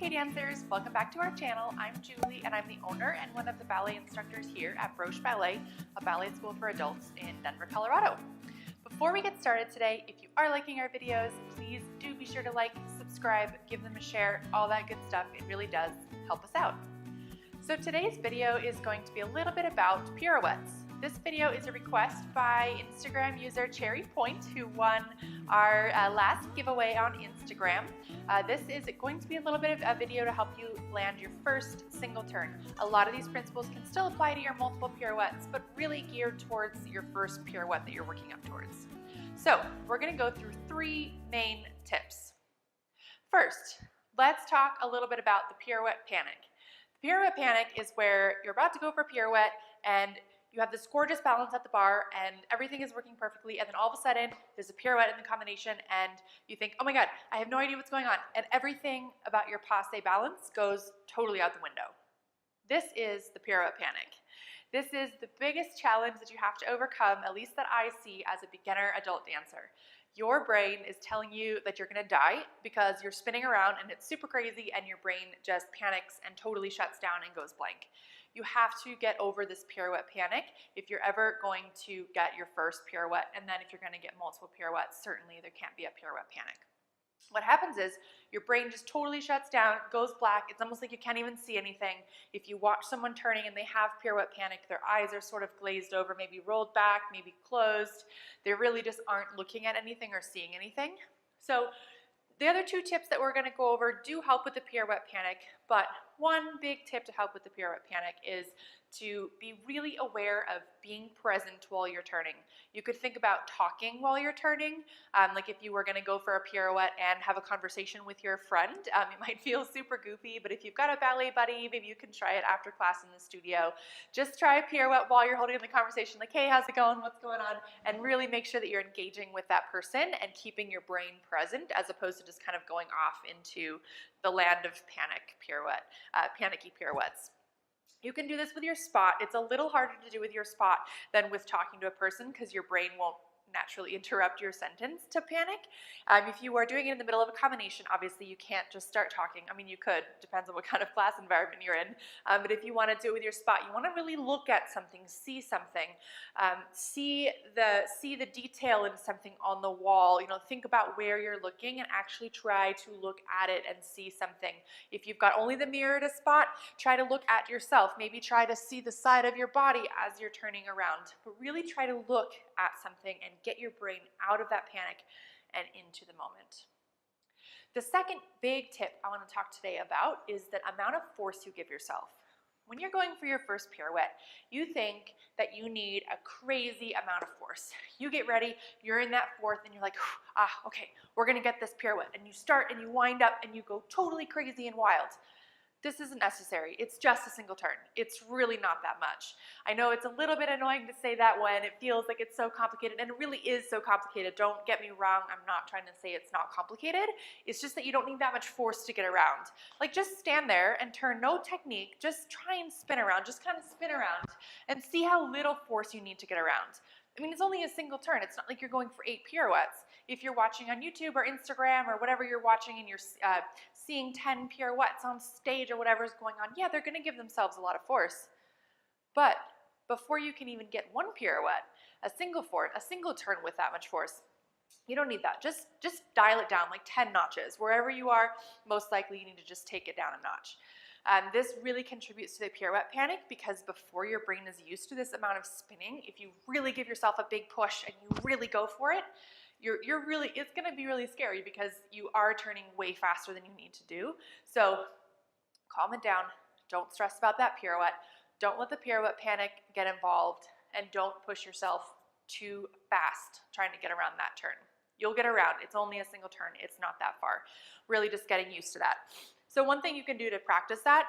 Hey dancers, welcome back to our channel. I'm Julie and I'm the owner and one of the ballet instructors here at Broche Ballet, a ballet school for adults in Denver, Colorado. Before we get started today, if you are liking our videos, please do be sure to like, subscribe, give them a share, all that good stuff. It really does help us out. So today's video is going to be a little bit about pirouettes. This video is a request by Instagram user Pointe, who won our last giveaway on Instagram. This is going to be a little bit of a video to help you land your first single turn. A lot of these principles can still apply to your multiple pirouettes, but really geared towards your first pirouette that you're working up towards. So we're going to go through three main tips. First, let's talk a little bit about the pirouette panic. The pirouette panic is where you're about to go for a pirouette and you have this gorgeous balance at the bar and everything is working perfectly, and then all of a sudden there's a pirouette in the combination and you think, oh my god, I have no idea what's going on, and everything about your passe balance goes totally out the window. This is the pirouette panic. This is the biggest challenge that you have to overcome, at least that I see as a beginner adult dancer. Your brain is telling you that you're going to die because you're spinning around and it's super crazy and your brain just panics and totally shuts down and goes blank. You have to get over this pirouette panic if you're ever going to get your first pirouette, and then if you're going to get multiple pirouettes, certainly there can't be a pirouette panic. What happens is your brain just totally shuts down, goes black. It's almost like you can't even see anything. If you watch someone turning and they have pirouette panic, their eyes are sort of glazed over, maybe rolled back, maybe closed. They really just aren't looking at anything or seeing anything. So the other two tips that we're going to go over do help with the pirouette panic, but one big tip to help with the pirouette panic is to be really aware of being present while you're turning. You could think about talking while you're turning, like if you were going to go for a pirouette and have a conversation with your friend. It might feel super goofy, but if you've got a ballet buddy, maybe you can try it after class in the studio. Just try a pirouette while you're holding the conversation, like, hey, how's it going? What's going on? And really make sure that you're engaging with that person and keeping your brain present as opposed to just kind of going off into the land of panicky pirouettes. You can do this with your spot. It's a little harder to do with your spot than with talking to a person because your brain won't naturally interrupt your sentence to panic. If you are doing it in the middle of a combination, obviously you can't just start talking. I mean, you could, depends on what kind of class environment you're in. But if you want to do it with your spot, you want to really look at something, see something, see the detail in something on the wall. You know, think about where you're looking and actually try to look at it and see something. If you've got only the mirror to spot, try to look at yourself. Maybe try to see the side of your body as you're turning around. But really try to look at something and get your brain out of that panic and into the moment. The second big tip I want to talk today about is the amount of force you give yourself. When you're going for your first pirouette, you think that you need a crazy amount of force. You get ready, you're in that fourth, and you're like, okay, we're going to get this pirouette. And you start and you wind up and you go totally crazy and wild. This isn't necessary. It's just a single turn. It's really not that much. I know it's a little bit annoying to say that when it feels like it's so complicated, and it really is so complicated. Don't get me wrong. I'm not trying to say it's not complicated. It's just that you don't need that much force to get around. Like, just stand there and turn, no technique. Just try and spin around. Just kind of spin around and see how little force you need to get around. I mean, it's only a single turn. It's not like you're going for 8 pirouettes. If you're watching on YouTube or Instagram or whatever you're watching and you're seeing 10 pirouettes on stage or whatever's going on, yeah, they're going to give themselves a lot of force. But before you can even get one pirouette, a single turn with that much force, you don't need that. Just dial it down like 10 notches. Wherever you are, most likely you need to just take it down a notch. This really contributes to the pirouette panic because before your brain is used to this amount of spinning, if you really give yourself a big push and you really go for it, it's going to be really scary because you are turning way faster than you need to do. So calm it down. Don't stress about that pirouette. Don't let the pirouette panic get involved, and don't push yourself too fast trying to get around that turn. You'll get around. It's only a single turn. It's not that far. Really just getting used to that. So one thing you can do to practice that,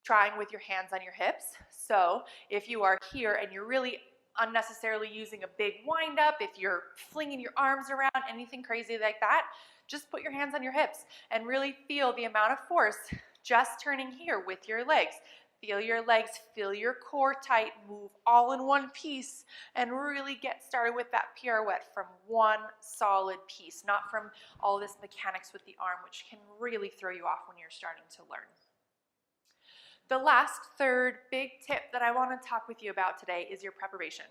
trying with your hands on your hips. So if you are here and you're really unnecessarily using a big wind up, if you're flinging your arms around, anything crazy like that, just put your hands on your hips and really feel the amount of force just turning here with your legs. Feel your legs, feel your core tight, move all in one piece, and really get started with that pirouette from one solid piece, not from all this mechanics with the arm, which can really throw you off when you're starting to learn. The last third big tip that I want to talk with you about today is your preparation.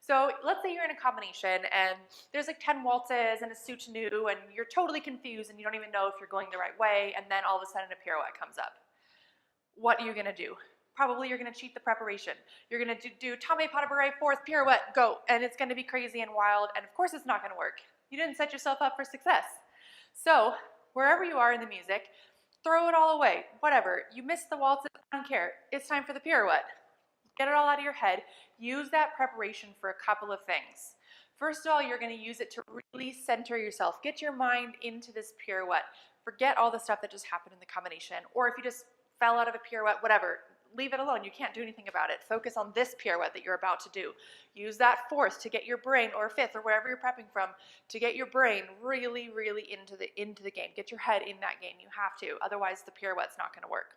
So let's say you're in a combination and there's like 10 waltzes and a soutenu and you're totally confused and you don't even know if you're going the right way, and then all of a sudden a pirouette comes up. What are you going to do? Probably you're going to cheat the preparation. You're going to do tombe pas de bourrée, fourth pirouette, go, and it's going to be crazy and wild, and of course it's not going to work. You didn't set yourself up for success. So wherever you are in the music, throw it all away, whatever. You missed the waltzes, I don't care. It's time for the pirouette. Get it all out of your head. Use that preparation for a couple of things. First of all, you're going to use it to really center yourself. Get your mind into this pirouette. Forget all the stuff that just happened in the combination, or if you just fell out of a pirouette, whatever, leave it alone. You can't do anything about it. Focus on this pirouette that you're about to do. Use that fourth to get your brain, or fifth, or wherever you're prepping from, to get your brain really, really into the game. Get your head in that game. You have to. Otherwise, the pirouette's not going to work.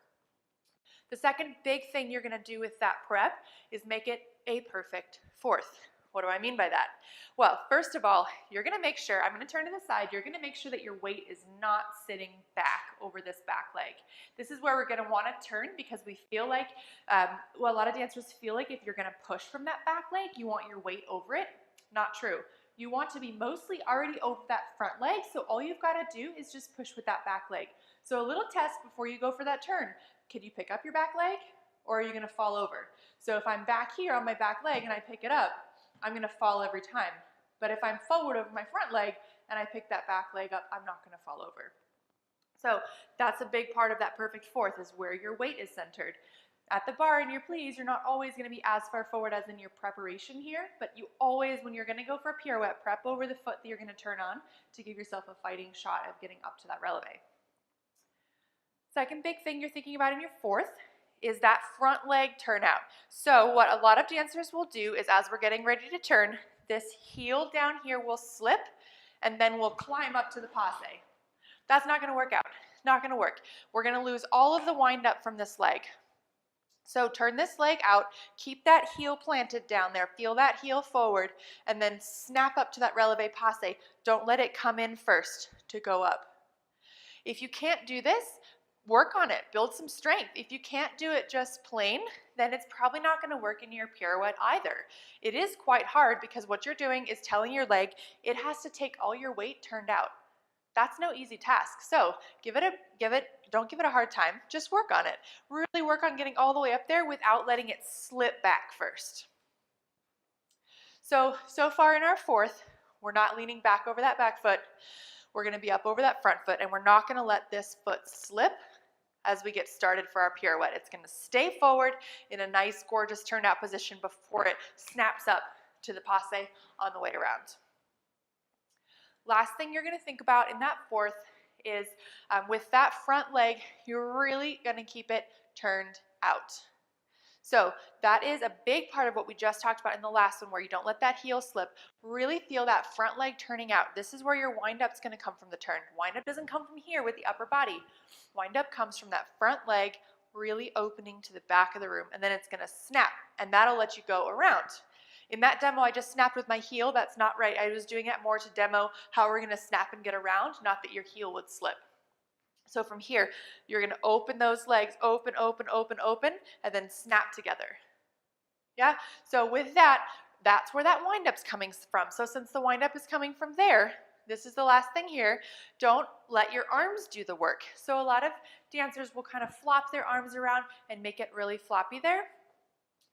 The second big thing you're going to do with that prep is make it a perfect fourth. What do I mean by that? Well, first of all, you're going to make sure, I'm going to turn to the side, you're going to make sure that your weight is not sitting back over this back leg. This is where we're going to want to turn, because we feel like, well, a lot of dancers feel like if you're going to push from that back leg, you want your weight over it. Not true. You want to be mostly already over that front leg, so all you've got to do is just push with that back leg. So a little test before you go for that turn. Can you pick up your back leg, or are you going to fall over? So if I'm back here on my back leg and I pick it up, I'm going to fall every time. But if I'm forward over my front leg and I pick that back leg up, I'm not going to fall over. So that's a big part of that perfect fourth, is where your weight is centered. At the bar in your please, you're not always going to be as far forward as in your preparation here, but you always, when you're going to go for a pirouette, prep over the foot that you're going to turn on to give yourself a fighting shot of getting up to that releve. Second big thing you're thinking about in your fourth is that front leg turnout. So what a lot of dancers will do is, as we're getting ready to turn, this heel down here will slip and then we'll climb up to the passe. That's not going to work out. Not going to work. We're going to lose all of the wind up from this leg. So turn this leg out, keep that heel planted down there, feel that heel forward, and then snap up to that releve passe. Don't let it come in first to go up. If you can't do this, work on it, build some strength. If you can't do it just plain, then it's probably not going to work in your pirouette either. It is quite hard, because what you're doing is telling your leg it has to take all your weight turned out. That's no easy task. So don't give it a hard time. Just work on it. Really work on getting all the way up there without letting it slip back first. So far in our fourth, we're not leaning back over that back foot. We're going to be up over that front foot, and we're not going to let this foot slip as we get started for our pirouette. It's going to stay forward in a nice, gorgeous turned out position before it snaps up to the passe on the way around. Last thing you're going to think about in that fourth is with that front leg, you're really going to keep it turned out. So that is a big part of what we just talked about in the last one, where you don't let that heel slip. Really feel that front leg turning out. This is where your wind-up is going to come from the turn. Wind-up doesn't come from here with the upper body. Wind-up comes from that front leg really opening to the back of the room, and then it's going to snap, and that'll let you go around. In that demo, I just snapped with my heel. That's not right. I was doing it more to demo how we're going to snap and get around, not that your heel would slip. So from here, you're going to open those legs, open, open, open, open, and then snap together. Yeah? So with that, that's where that wind-up's coming from. So since the wind-up is coming from there, this is the last thing here. Don't let your arms do the work. So a lot of dancers will kind of flop their arms around and make it really floppy there.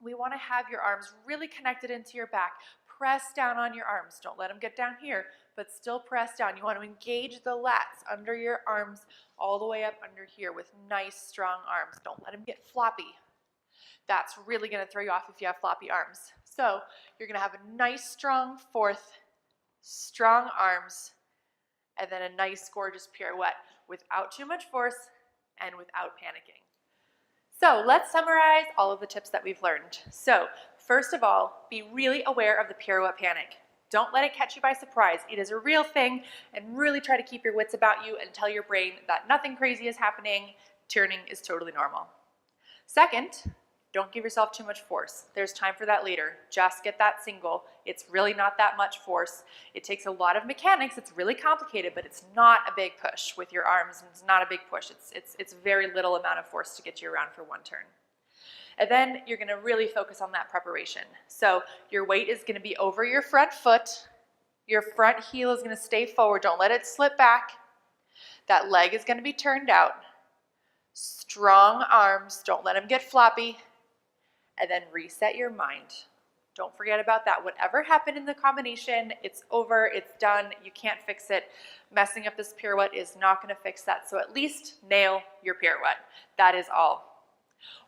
We want to have your arms really connected into your back. Press down on your arms. Don't let them get down here, but still press down. You want to engage the lats under your arms all the way up under here with nice, strong arms. Don't let them get floppy. That's really going to throw you off if you have floppy arms. So you're going to have a nice, strong fourth, strong arms, and then a nice, gorgeous pirouette without too much force and without panicking. So let's summarize all of the tips that we've learned. So first of all, be really aware of the pirouette panic. Don't let it catch you by surprise. It is a real thing, and really try to keep your wits about you and tell your brain that nothing crazy is happening. Turning is totally normal. Second, Don't give yourself too much force. There's time for that later. Just get that single. It's really not that much force. It takes a lot of mechanics. It's really complicated, but it's not a big push with your arms. It's not a big push. It's very little amount of force to get you around for one turn. And then you're gonna really focus on that preparation. So your weight is gonna be over your front foot. Your front heel is gonna stay forward. Don't let it slip back. That leg is gonna be turned out. Strong arms, don't let them get floppy. And then reset your mind. Don't forget about that. Whatever happened in the combination, it's over, it's done, you can't fix it. Messing up this pirouette is not gonna fix that, so at least nail your pirouette. That is all.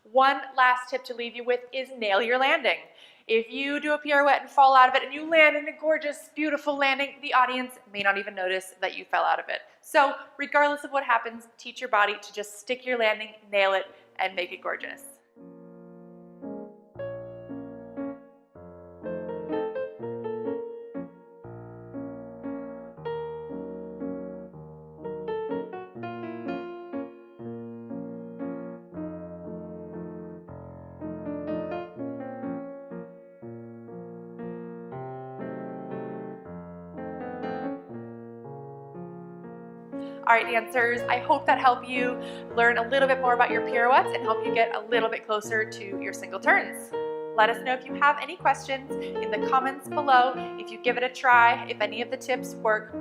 One last tip to leave you with is nail your landing. If you do a pirouette and fall out of it and you land in a gorgeous, beautiful landing, the audience may not even notice that you fell out of it. So regardless of what happens, teach your body to just stick your landing, nail it, and make it gorgeous. All right, dancers, I hope that helped you learn a little bit more about your pirouettes and help you get a little bit closer to your single turns. Let us know if you have any questions in the comments below, if you give it a try, if any of the tips work.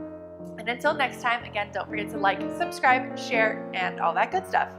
And until next time, again, don't forget to like, subscribe, share, and all that good stuff.